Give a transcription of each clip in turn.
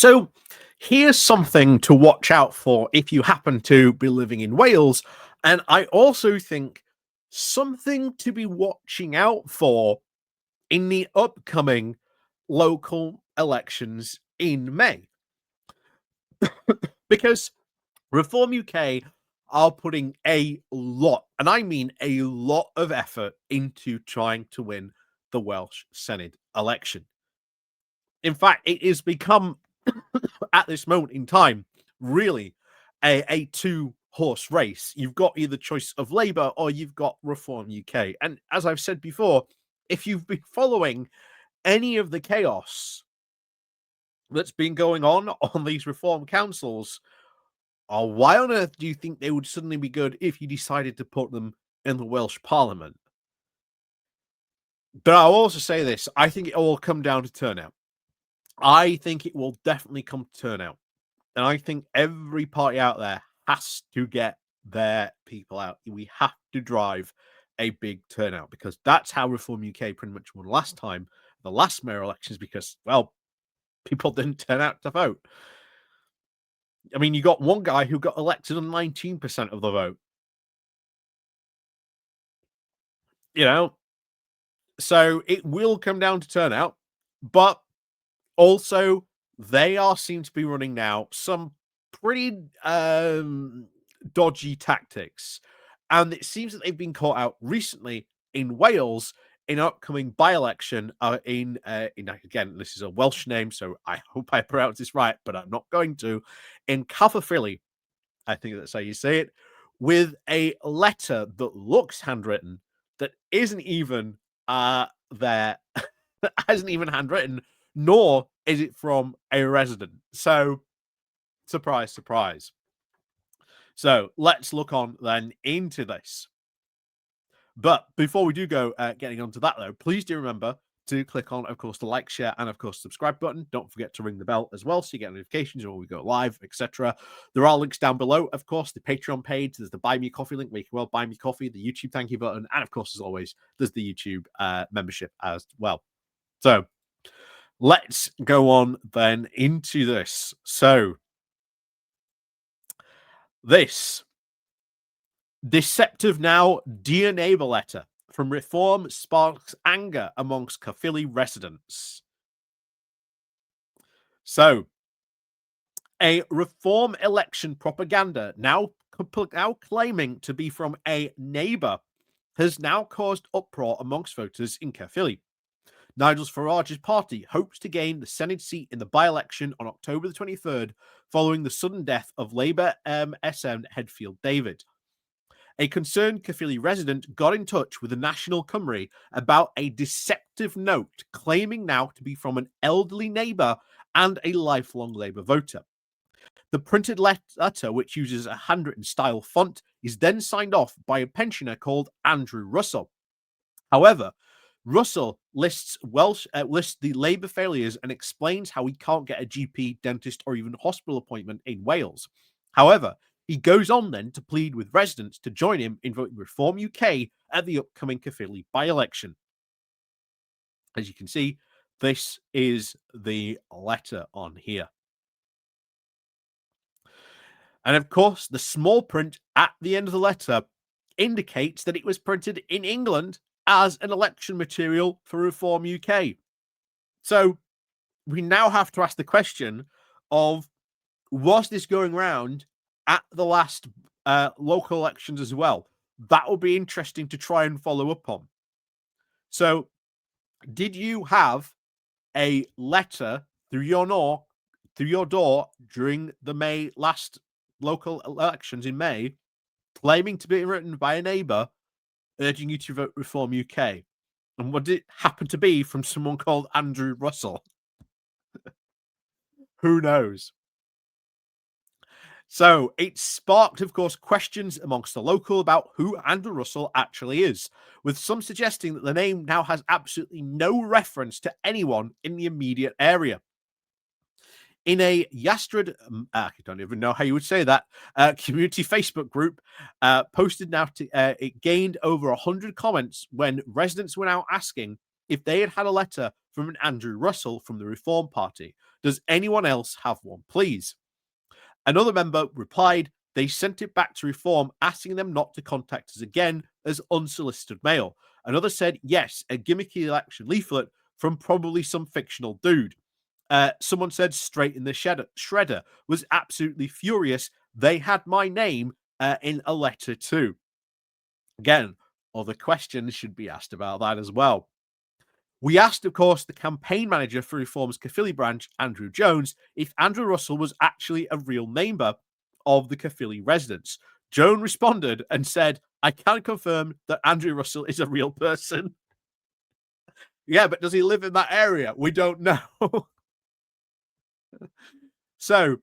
So here's something to watch out for if you happen to be living in Wales. And I also think something to be watching out for in the upcoming local elections in May. Because Reform UK are putting a lot, and I mean a lot of effort into trying to win the Welsh Senedd election. In fact, it has become, at this moment in time, really a two-horse race. You've got either choice of Labour or you've got Reform UK. And as I've said before, if you've been following any of the chaos that's been going on these reform councils, why on earth do you think they would suddenly be good if you decided to put them in the Welsh Parliament? But I'll also say this, I think it will come down to turnout. I think it will definitely come to turnout. And I think every party out there has to get their people out. We have to drive a big turnout because that's how Reform UK pretty much won last time, the last mayor elections, because, well, people didn't turn out to vote. I mean, you got one guy who got elected on 19% of the vote. So it will come down to turnout, but also they seem to be running now some pretty dodgy tactics, and it seems that they've been caught out recently in Wales in an upcoming by-election in again, this is a Welsh name, so I hope I pronounce this right, but I'm not going to, in Caerphilly, I think that's how you say it, with a letter that looks handwritten that isn't even there, hasn't even handwritten, nor is it from a resident. So, surprise, surprise. So, let's look on then into this. But before we do go getting onto that, though, please do remember to click on, of course, the like, share, and, of course, subscribe button. Don't forget to ring the bell as well so you get notifications when we go live, etc. There are links down below, of course, the Patreon page. There's the Buy Me Coffee link where you can well buy me coffee, the YouTube thank you button, and, of course, as always, there's the YouTube membership as well. So, let's go on then into this. So, this deceptive now Dear Neighbour letter from Reform sparks anger amongst Caerphilly residents. So, a Reform election propaganda now claiming to be from a neighbour has now caused uproar amongst voters in Caerphilly. Nigel Farage's party hopes to gain the Senedd seat in the by-election on October the 23rd, following the sudden death of Labour SN Headfield David. A concerned Caerphilly resident got in touch with the National Cymru about a deceptive note claiming now to be from an elderly neighbour and a lifelong Labour voter. The printed letter, which uses a handwritten-style font, is then signed off by a pensioner called Andrew Russell. However, Russell lists the Labour failures and explains how he can't get a GP, dentist, or even hospital appointment in Wales. However, he goes on then to plead with residents to join him in voting Reform UK at the upcoming Caerphilly by-election. As you can see, this is the letter on here. And of course, the small print at the end of the letter indicates that it was printed in England as an election material for Reform UK. So we now have to ask the question of, was this going around at the last local elections as well? That will be interesting to try and follow up on. So did you have a letter through your door during the last local elections in May, claiming to be written by a neighbour, urging you to vote Reform UK? And what did it happen to be from someone called Andrew Russell? Who knows? So it sparked, of course, questions amongst the local about who Andrew Russell actually is, with some suggesting that the name now has absolutely no reference to anyone in the immediate area. In a Yastred, I don't even know how you would say that, community Facebook group posted now, it gained over 100 comments when residents were now asking if they had had a letter from an Andrew Russell from the Reform Party. Does anyone else have one, please? Another member replied they sent it back to Reform, asking them not to contact us again as unsolicited mail. Another said, yes, a gimmicky election leaflet from probably some fictional dude. Someone said straight in the shredder was absolutely furious. They had my name in a letter too. Again, other questions should be asked about that as well. We asked, of course, the campaign manager for Reform's Caerphilly branch, Andrew Jones, if Andrew Russell was actually a real neighbour of the Caerphilly residents. Jones responded and said, I can confirm that Andrew Russell is a real person. Yeah, but does he live in that area? We don't know. So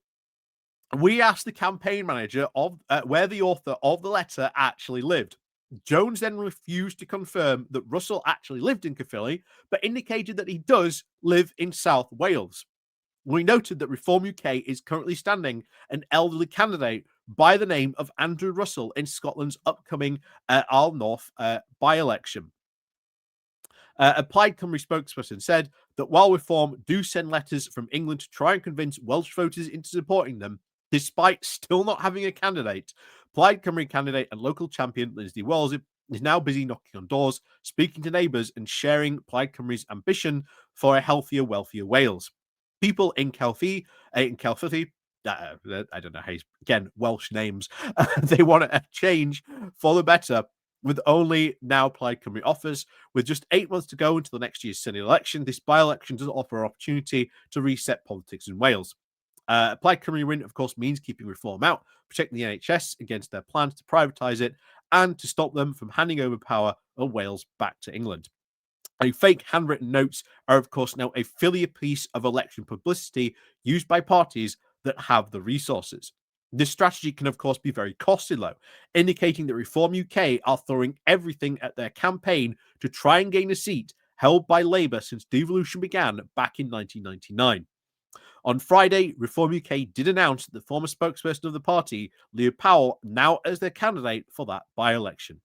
we asked the campaign manager of where the author of the letter actually lived. Jones then refused to confirm that Russell actually lived in Caerphilly, but indicated that he does live in South Wales. We noted that Reform UK is currently standing an elderly candidate by the name of Andrew Russell in Scotland's upcoming Isle North by-election. A Plaid Cymru spokesperson said that while Reform do send letters from England to try and convince Welsh voters into supporting them, despite still not having a candidate, Plaid Cymru candidate and local champion Lindsay Wells is now busy knocking on doors, speaking to neighbours and sharing Plaid Cymru's ambition for a healthier, wealthier Wales. People in Caerphilly, I don't know how again, Welsh names, they want a change for the better with only now Plaid Cymru offers. With just 8 months to go until the next year's Senedd election, this by-election does offer an opportunity to reset politics in Wales. Plaid Cymru win, of course, means keeping Reform out, protecting the NHS against their plans to privatise it, and to stop them from handing over power of Wales back to England. Fake handwritten notes are, of course, now a filial piece of election publicity used by parties that have the resources. This strategy can, of course, be very costly, though, indicating that Reform UK are throwing everything at their campaign to try and gain a seat held by Labour since devolution began back in 1999. On Friday, Reform UK did announce that the former spokesperson of the party, Leo Powell, now as their candidate for that by-election.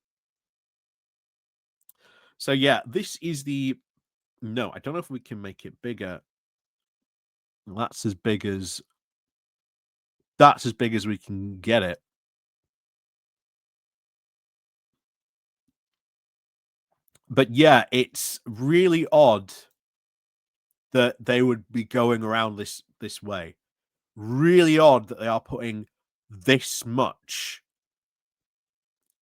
So yeah, this is the... No, I don't know if we can make it bigger. That's as big as we can get it. But yeah, it's really odd that they would be going around this way. Really odd that they are putting this much.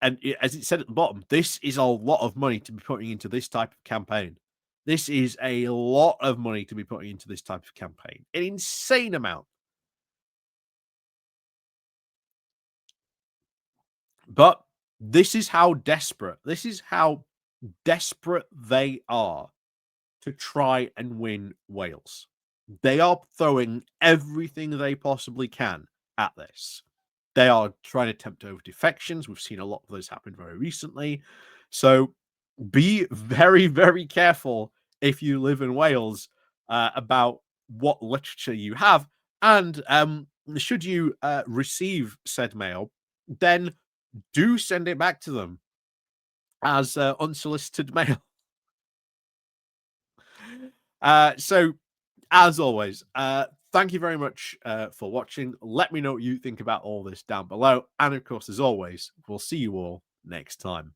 And as it said at the bottom, this is a lot of money to be putting into this type of campaign. This is a lot of money to be putting into this type of campaign. An insane amount. But this is how desperate they are to try and win Wales. They are throwing everything they possibly can at this. They are trying to tempt over defections. We've seen a lot of those happen very recently. So be very, very careful if you live in Wales about what literature you have. And should you receive said mail, then do send it back to them as unsolicited mail. So, as always, thank you very much for watching. Let me know what you think about all this down below. And of course, as always, we'll see you all next time.